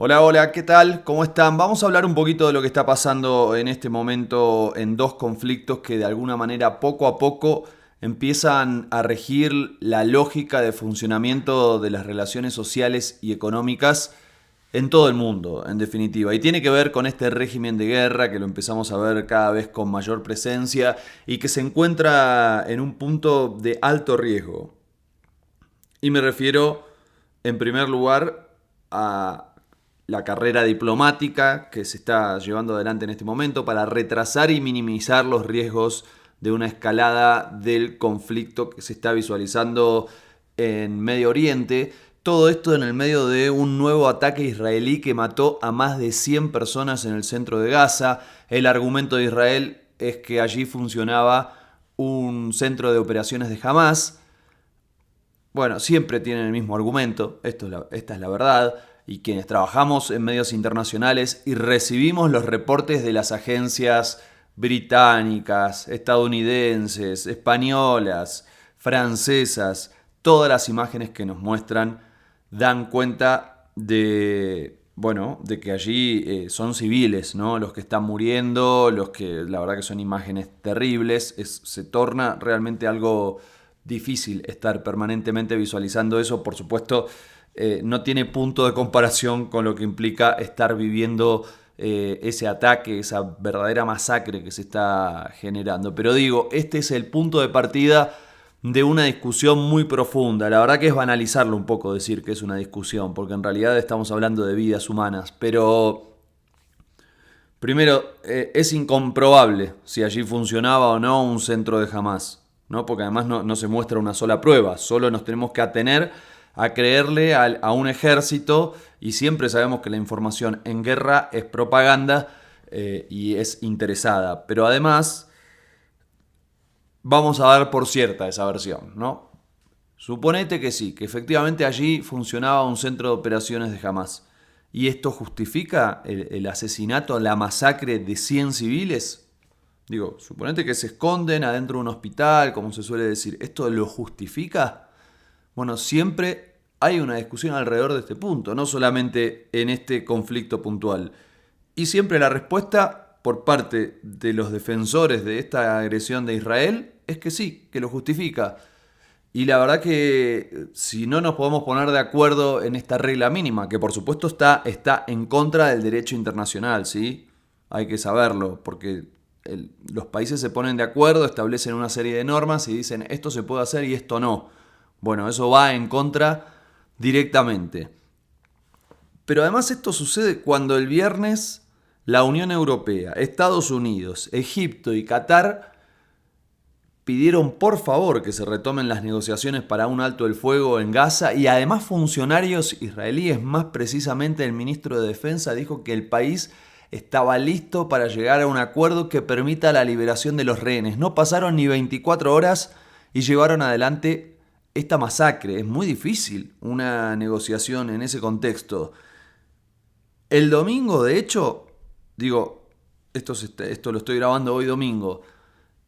Hola, hola, ¿qué tal? ¿Cómo están? Vamos a hablar un poquito de lo que está pasando en este momento en dos conflictos que de alguna manera poco a poco empiezan a regir la lógica de funcionamiento de las relaciones sociales y económicas en todo el mundo, en definitiva. Y tiene que ver con este régimen de guerra que lo empezamos a ver cada vez con mayor presencia y que se encuentra en un punto de alto riesgo. Y me refiero, en primer lugar, a la carrera diplomática que se está llevando adelante en este momento para retrasar y minimizar los riesgos de una escalada del conflicto que se está visualizando en Medio Oriente. Todo esto en el medio de un nuevo ataque israelí que mató a más de 100 personas en el centro de Gaza. El argumento de Israel es que allí funcionaba un centro de operaciones de Hamas. Bueno, siempre tienen el mismo argumento, esta es la verdad, y quienes trabajamos en medios internacionales y recibimos los reportes de las agencias británicas, estadounidenses, españolas, francesas, todas las imágenes que nos muestran dan cuenta de que allí son civiles, ¿no? Los que están muriendo, los que la verdad que son imágenes terribles, se torna realmente algo difícil estar permanentemente visualizando eso. Por supuesto, no tiene punto de comparación con lo que implica estar viviendo ese ataque, esa verdadera masacre que se está generando. Pero digo, este es el punto de partida de una discusión muy profunda. La verdad que es banalizarlo un poco decir que es una discusión, porque en realidad estamos hablando de vidas humanas. Pero primero, es incomprobable si allí funcionaba o no un centro de Hamas, ¿no? Porque además no se muestra una sola prueba, solo nos tenemos que atener a creerle a un ejército y siempre sabemos que la información en guerra es propaganda y es interesada. Pero además vamos a dar por cierta esa versión, ¿no? Suponete que sí, que efectivamente allí funcionaba un centro de operaciones de Hamas. ¿Y esto justifica el asesinato, la masacre de 100 civiles? Digo, suponete que se esconden adentro de un hospital, como se suele decir. ¿Esto lo justifica? Bueno, siempre hay una discusión alrededor de este punto, no solamente en este conflicto puntual. Y siempre la respuesta por parte de los defensores de esta agresión de Israel es que sí, que lo justifica. Y la verdad que si no nos podemos poner de acuerdo en esta regla mínima, que por supuesto está en contra del derecho internacional, ¿sí? Hay que saberlo, porque los países se ponen de acuerdo, establecen una serie de normas y dicen esto se puede hacer y esto no. Bueno, eso va en contra directamente. Pero además esto sucede cuando el viernes la Unión Europea, Estados Unidos, Egipto y Qatar pidieron por favor que se retomen las negociaciones para un alto el fuego en Gaza y además funcionarios israelíes, más precisamente el ministro de Defensa, dijo que el país estaba listo para llegar a un acuerdo que permita la liberación de los rehenes. No pasaron ni 24 horas y llevaron adelante esta masacre. Es muy difícil una negociación en ese contexto. El domingo, de hecho, digo, esto lo estoy grabando hoy domingo,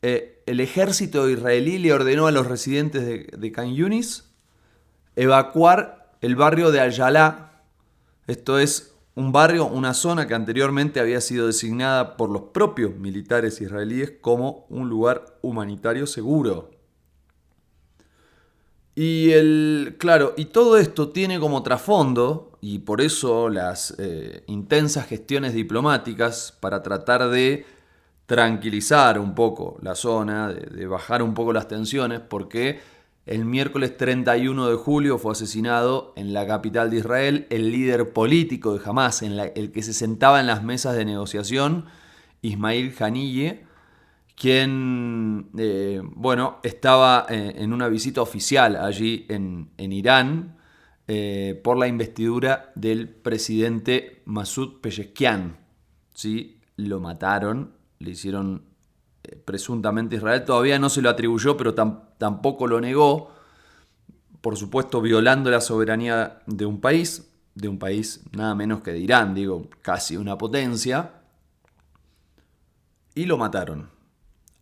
el ejército israelí le ordenó a los residentes de Khan Yunis evacuar el barrio de Al-Jalá. Esto es un barrio, una zona que anteriormente había sido designada por los propios militares israelíes como un lugar humanitario seguro. Claro, y todo esto tiene como trasfondo, y por eso las intensas gestiones diplomáticas para tratar de tranquilizar un poco la zona, de bajar un poco las tensiones, porque el miércoles 31 de julio fue asesinado en la capital de Israel el líder político de Hamas, el que se sentaba en las mesas de negociación, Ismail Haniyeh, quien, estaba en una visita oficial allí en Irán por la investidura del presidente Masoud Pezeshkian. ¿Sí? Lo mataron, le hicieron presuntamente Israel, todavía no se lo atribuyó, pero tampoco lo negó, por supuesto violando la soberanía de un país nada menos que de Irán, digo, casi una potencia, y lo mataron.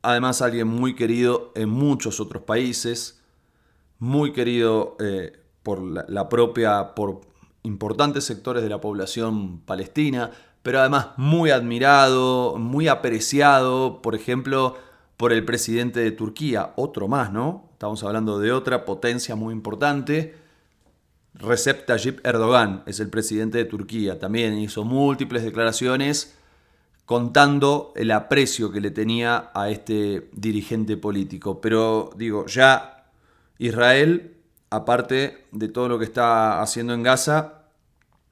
Además, alguien muy querido en muchos otros países, muy querido por la propia, por importantes sectores de la población palestina, pero además muy admirado, muy apreciado, por ejemplo, por el presidente de Turquía, otro más, ¿no? Estamos hablando de otra potencia muy importante. Recep Tayyip Erdogan es el presidente de Turquía. También hizo múltiples declaraciones contando el aprecio que le tenía a este dirigente político. Pero digo, ya Israel, aparte de todo lo que está haciendo en Gaza,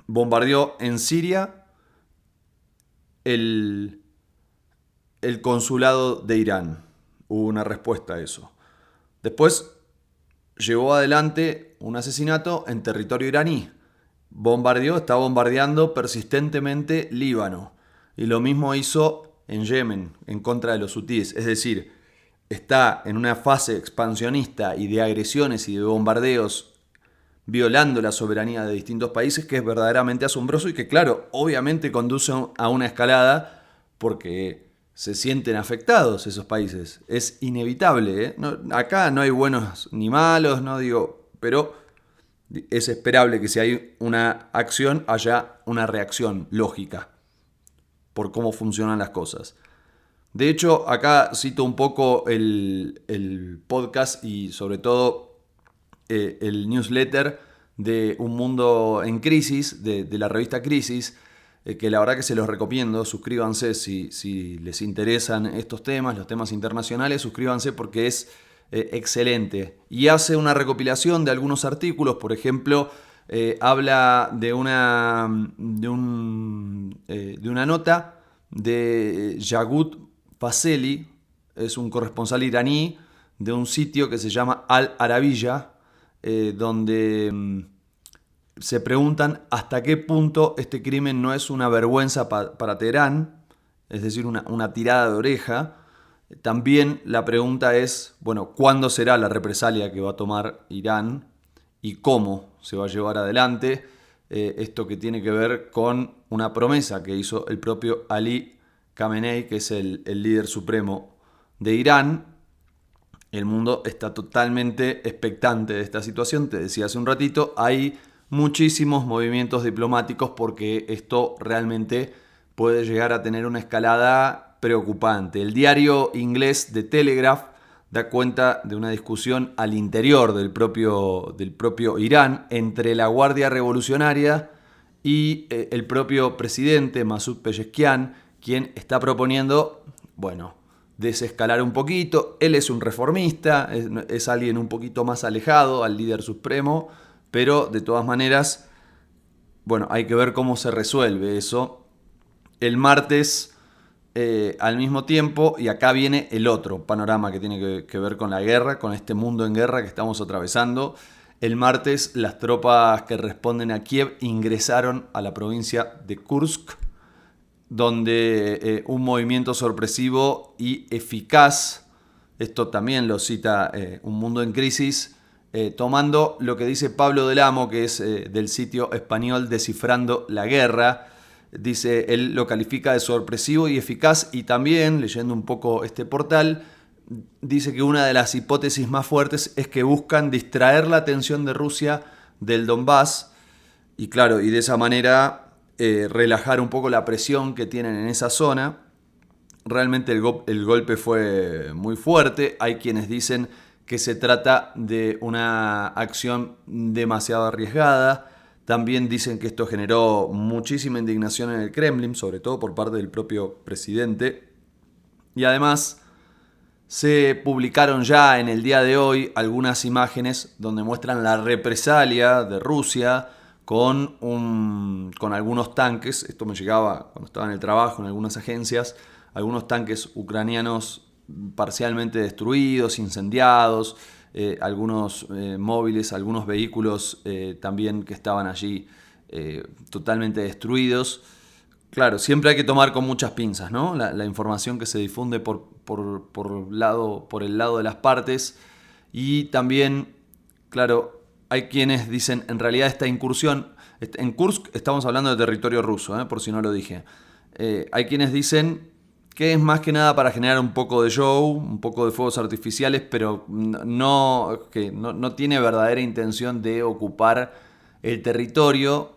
bombardeó en Siria el consulado de Irán. Hubo una respuesta a eso. Después llevó adelante un asesinato en territorio iraní. Está bombardeando persistentemente Líbano. Y lo mismo hizo en Yemen, en contra de los hutíes. Es decir, está en una fase expansionista y de agresiones y de bombardeos violando la soberanía de distintos países, que es verdaderamente asombroso y que, claro, obviamente conduce a una escalada porque se sienten afectados esos países. Es inevitable, ¿eh? Acá no hay buenos ni malos, no digo, pero es esperable que si hay una acción haya una reacción lógica por cómo funcionan las cosas. De hecho, acá cito un poco el podcast y sobre todo el newsletter de Un Mundo en Crisis, de la revista Crisis, que la verdad que se los recomiendo. Suscríbanse si les interesan estos temas, los temas internacionales, suscríbanse porque es excelente. Y hace una recopilación de algunos artículos, por ejemplo, habla de una nota de Yagut Faseli, es un corresponsal iraní de un sitio que se llama Al Arabiya, donde se preguntan hasta qué punto este crimen no es una vergüenza para Teherán, es decir, una tirada de oreja. También la pregunta es, bueno, ¿cuándo será la represalia que va a tomar Irán y cómo se va a llevar adelante? Esto que tiene que ver con una promesa que hizo el propio Ali Khamenei, que es el líder supremo de Irán. El mundo está totalmente expectante de esta situación. Te decía hace un ratito, hay muchísimos movimientos diplomáticos porque esto realmente puede llegar a tener una escalada preocupante. El diario inglés The Telegraph da cuenta de una discusión al interior del propio Irán entre la Guardia Revolucionaria y el propio presidente Masoud Pezeshkian, quien está proponiendo, bueno, desescalar un poquito. Él es un reformista, es alguien un poquito más alejado al líder supremo, pero de todas maneras, bueno, hay que ver cómo se resuelve eso. El martes, al mismo tiempo, y acá viene el otro panorama que tiene que ver con la guerra, con este mundo en guerra que estamos atravesando. El martes, las tropas que responden a Kiev ingresaron a la provincia de Kursk, donde un movimiento sorpresivo y eficaz, esto también lo cita Un Mundo en Crisis, tomando lo que dice Pablo del Amo, que es del sitio español Descifrando la Guerra. Dice, él lo califica de sorpresivo y eficaz, y también, leyendo un poco este portal, dice que una de las hipótesis más fuertes es que buscan distraer la atención de Rusia del Donbass, y claro, y de esa manera relajar un poco la presión que tienen en esa zona. Realmente el golpe fue muy fuerte. Hay quienes dicen que se trata de una acción demasiado arriesgada. También dicen que esto generó muchísima indignación en el Kremlin, sobre todo por parte del propio presidente. Y además se publicaron ya en el día de hoy algunas imágenes donde muestran la represalia de Rusia con algunos tanques. Esto me llegaba cuando estaba en el trabajo en algunas agencias. Algunos tanques ucranianos parcialmente destruidos, incendiados, algunos móviles, algunos vehículos también que estaban allí totalmente destruidos. Claro, siempre hay que tomar con muchas pinzas, ¿no? La información que se difunde por el lado de las partes. Y también, claro, hay quienes dicen, en realidad esta incursión, en Kursk estamos hablando de territorio ruso, por si no lo dije. Hay quienes dicen que es más que nada para generar un poco de show, un poco de fuegos artificiales, pero no tiene verdadera intención de ocupar el territorio.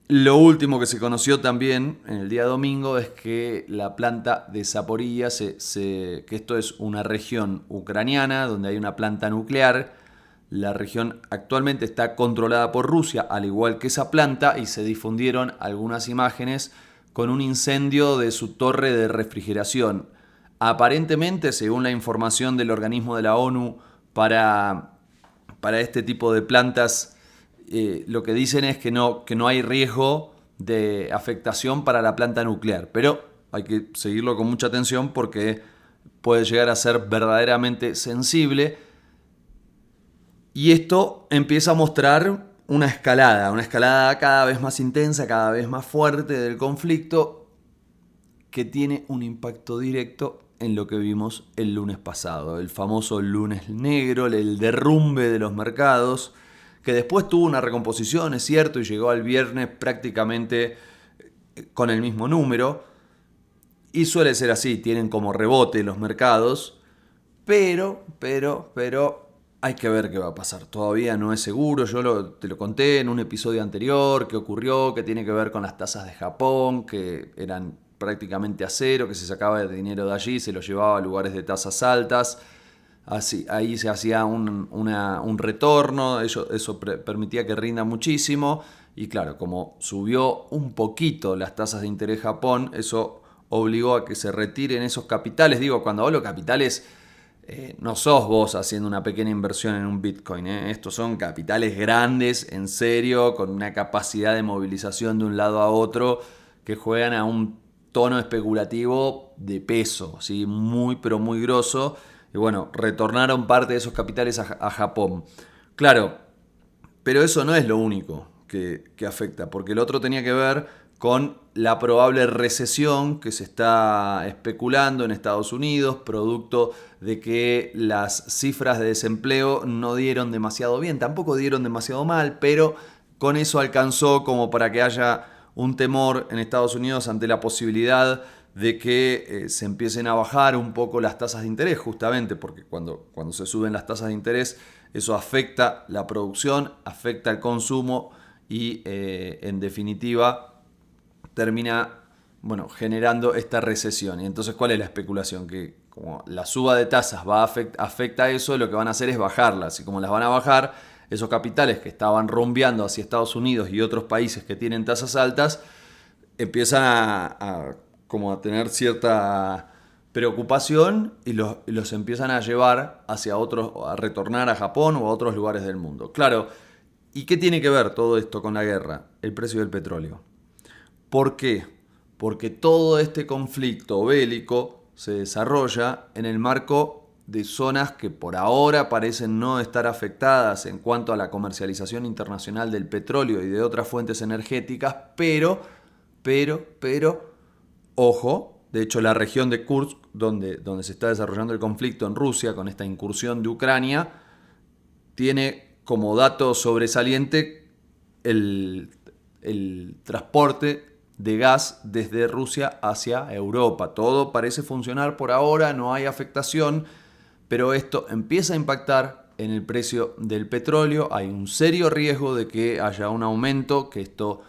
Lo último que se conoció también en el día domingo es que la planta de Zaporilla, que esto es una región ucraniana donde hay una planta nuclear. La región actualmente está controlada por Rusia, al igual que esa planta, y se difundieron algunas imágenes con un incendio de su torre de refrigeración. Aparentemente, según la información del organismo de la ONU para este tipo de plantas, lo que dicen es que no hay riesgo de afectación para la planta nuclear, pero hay que seguirlo con mucha atención porque puede llegar a ser verdaderamente sensible. Y esto empieza a mostrar una escalada cada vez más intensa, cada vez más fuerte del conflicto, que tiene un impacto directo en lo que vimos el lunes pasado, el famoso lunes negro, el derrumbe de los mercados, que después tuvo una recomposición, es cierto, y llegó al viernes prácticamente con el mismo número, y suele ser así, tienen como rebote los mercados, pero hay que ver qué va a pasar. Todavía no es seguro. Te lo conté en un episodio anterior, qué ocurrió, que tiene que ver con las tasas de Japón, que eran prácticamente a cero, que se sacaba el dinero de allí, se lo llevaba a lugares de tasas altas. Así, ahí se hacía un retorno, eso permitía que rinda muchísimo. Y claro, como subió un poquito las tasas de interés Japón, eso obligó a que se retiren esos capitales. Digo, cuando hablo capitales, no sos vos haciendo una pequeña inversión en un Bitcoin. Estos son capitales grandes, en serio, con una capacidad de movilización de un lado a otro, que juegan a un tono especulativo de peso, ¿sí? Muy, pero muy grosso. Y bueno, retornaron parte de esos capitales a Japón. Claro, pero eso no es lo único que afecta, porque el otro tenía que ver con la probable recesión que se está especulando en Estados Unidos, producto de que las cifras de desempleo no dieron demasiado bien, tampoco dieron demasiado mal, pero con eso alcanzó como para que haya un temor en Estados Unidos ante la posibilidad de que se empiecen a bajar un poco las tasas de interés, justamente porque cuando se suben las tasas de interés, eso afecta la producción, afecta el consumo y en definitiva termina generando esta recesión. Y entonces, ¿cuál es la especulación? Que como la suba de tasas afecta a eso, lo que van a hacer es bajarlas. Y como las van a bajar, esos capitales que estaban rumbeando hacia Estados Unidos y otros países que tienen tasas altas, empiezan a tener cierta preocupación y los empiezan a llevar hacia otros, a retornar a Japón o a otros lugares del mundo. Claro, ¿y qué tiene que ver todo esto con la guerra? El precio del petróleo. ¿Por qué? Porque todo este conflicto bélico se desarrolla en el marco de zonas que por ahora parecen no estar afectadas en cuanto a la comercialización internacional del petróleo y de otras fuentes energéticas, pero, ojo, de hecho la región de Kursk, donde se está desarrollando el conflicto en Rusia con esta incursión de Ucrania, tiene como dato sobresaliente el transporte de gas desde Rusia hacia Europa. Todo parece funcionar por ahora, no hay afectación, pero esto empieza a impactar en el precio del petróleo. Hay un serio riesgo de que haya un aumento, que esto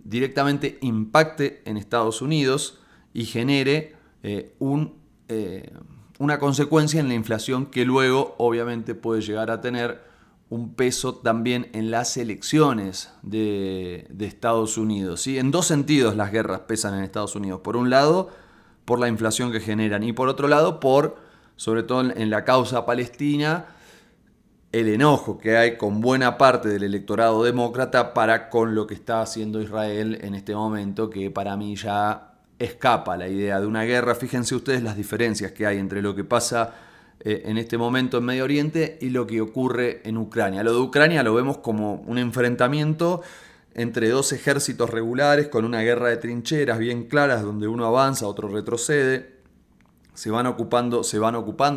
directamente impacte en Estados Unidos y genere una consecuencia en la inflación que luego obviamente puede llegar a tener un peso también en las elecciones de Estados Unidos, ¿sí? En dos sentidos las guerras pesan en Estados Unidos. Por un lado, por la inflación que generan, y por otro lado, sobre todo en la causa palestina, el enojo que hay con buena parte del electorado demócrata para con lo que está haciendo Israel en este momento, que para mí ya escapa la idea de una guerra. Fíjense ustedes las diferencias que hay entre lo que pasa en este momento en Medio Oriente y lo que ocurre en Ucrania. Lo de Ucrania lo vemos como un enfrentamiento entre dos ejércitos regulares con una guerra de trincheras bien claras donde uno avanza, otro retrocede, se van ocupando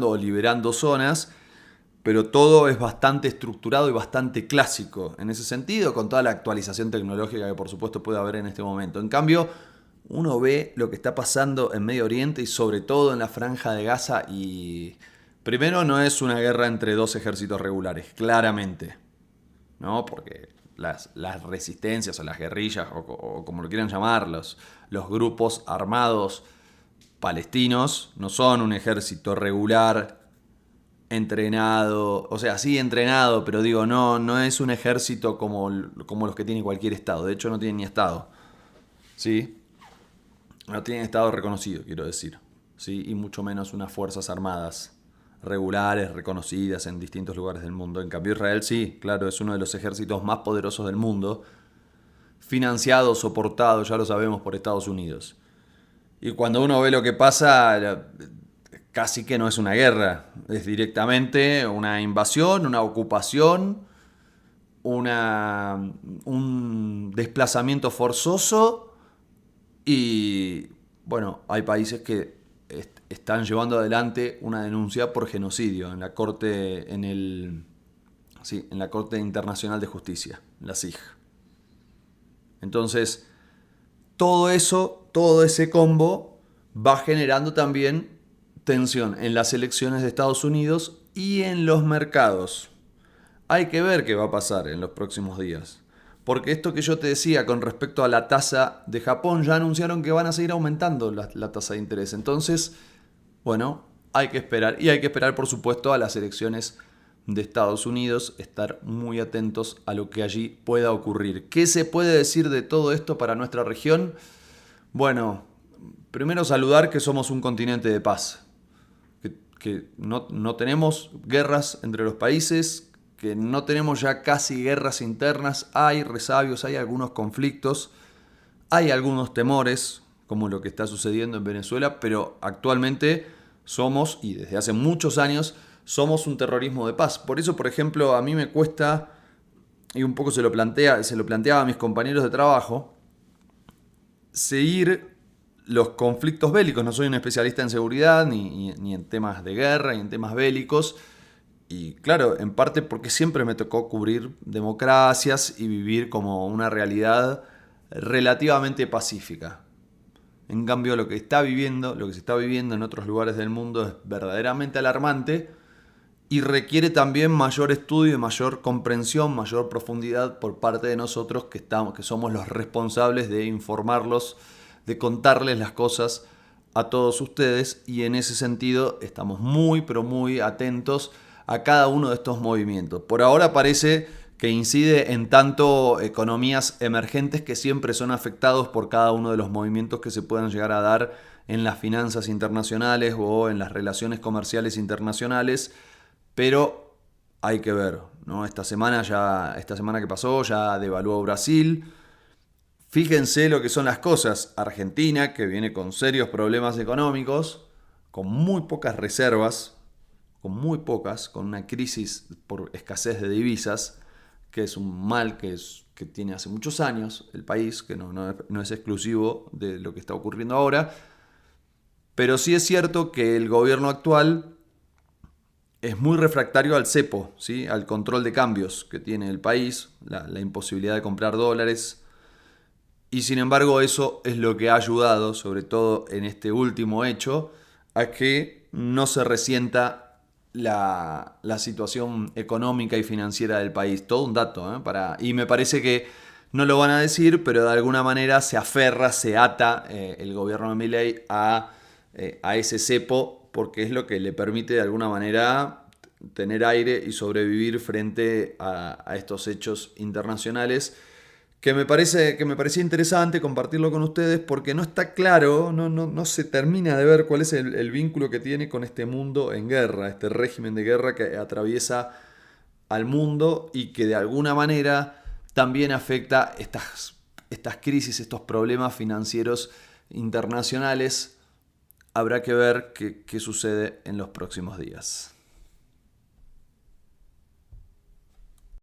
o liberando zonas, pero todo es bastante estructurado y bastante clásico en ese sentido, con toda la actualización tecnológica que por supuesto puede haber en este momento. En cambio, uno ve lo que está pasando en Medio Oriente y sobre todo en la Franja de Gaza y primero no es una guerra entre dos ejércitos regulares, claramente, ¿no? Porque las resistencias o las guerrillas o como lo quieran llamar, los grupos armados palestinos no son un ejército regular, entrenado, o sea, sí entrenado, pero digo, no es un ejército como los que tiene cualquier estado. De hecho, no tienen ni estado, ¿sí? No tienen estado reconocido, quiero decir, ¿sí? Y mucho menos unas fuerzas armadas regulares, reconocidas en distintos lugares del mundo. En cambio, Israel sí, claro, es uno de los ejércitos más poderosos del mundo, financiado, soportado, ya lo sabemos, por Estados Unidos. Y cuando uno ve lo que pasa, casi que no es una guerra, es directamente una invasión, una ocupación, un desplazamiento forzoso y, bueno, hay países que están llevando adelante una denuncia por genocidio en la Corte, en la Corte Internacional de Justicia, la CIJ. Entonces, todo eso, todo ese combo va generando también tensión en las elecciones de Estados Unidos y en los mercados. Hay que ver qué va a pasar en los próximos días. Porque esto que yo te decía con respecto a la tasa de Japón, ya anunciaron que van a seguir aumentando la tasa de interés. Entonces, bueno, hay que esperar. Y hay que esperar, por supuesto, a las elecciones de Estados Unidos, estar muy atentos a lo que allí pueda ocurrir. ¿Qué se puede decir de todo esto para nuestra región? Bueno, primero saludar que somos un continente de paz, que no tenemos guerras entre los países, que no tenemos ya casi guerras internas, hay resabios, hay algunos conflictos, hay algunos temores, como lo que está sucediendo en Venezuela, pero actualmente somos, y desde hace muchos años, somos un terrorismo de paz. Por eso, por ejemplo, a mí me cuesta, y un poco se lo planteaba a mis compañeros de trabajo, seguir los conflictos bélicos. No soy un especialista en seguridad, ni en temas de guerra, ni en temas bélicos. Y claro, en parte porque siempre me tocó cubrir democracias y vivir como una realidad relativamente pacífica. En cambio, lo que se está viviendo en otros lugares del mundo es verdaderamente alarmante y requiere también mayor estudio, mayor comprensión, mayor profundidad por parte de nosotros que somos los responsables de informarlos, de contarles las cosas a todos ustedes, y en ese sentido estamos muy, pero muy atentos a cada uno de estos movimientos. Por ahora parece que incide en tanto economías emergentes que siempre son afectados por cada uno de los movimientos que se puedan llegar a dar en las finanzas internacionales o en las relaciones comerciales internacionales, pero hay que ver, ¿no? Esta semana que pasó ya devaluó Brasil. Fíjense lo que son las cosas. Argentina, que viene con serios problemas económicos, con muy pocas reservas, con una crisis por escasez de divisas, que es un mal que tiene hace muchos años el país, que no es exclusivo de lo que está ocurriendo ahora. Pero sí es cierto que el gobierno actual es muy refractario al cepo, ¿sí? Al control de cambios que tiene el país, la imposibilidad de comprar dólares. Y sin embargo eso es lo que ha ayudado, sobre todo en este último hecho, a que no se resienta la situación económica y financiera del país. Todo un dato, y me parece que no lo van a decir, pero de alguna manera se aferra, se ata el gobierno de Milei a ese cepo, porque es lo que le permite de alguna manera tener aire y sobrevivir frente a estos hechos internacionales, que me parecía interesante compartirlo con ustedes porque no está claro, no se termina de ver cuál es el vínculo que tiene con este mundo en guerra, este régimen de guerra que atraviesa al mundo y que de alguna manera también afecta estas crisis, estos problemas financieros internacionales. Habrá que ver qué sucede en los próximos días.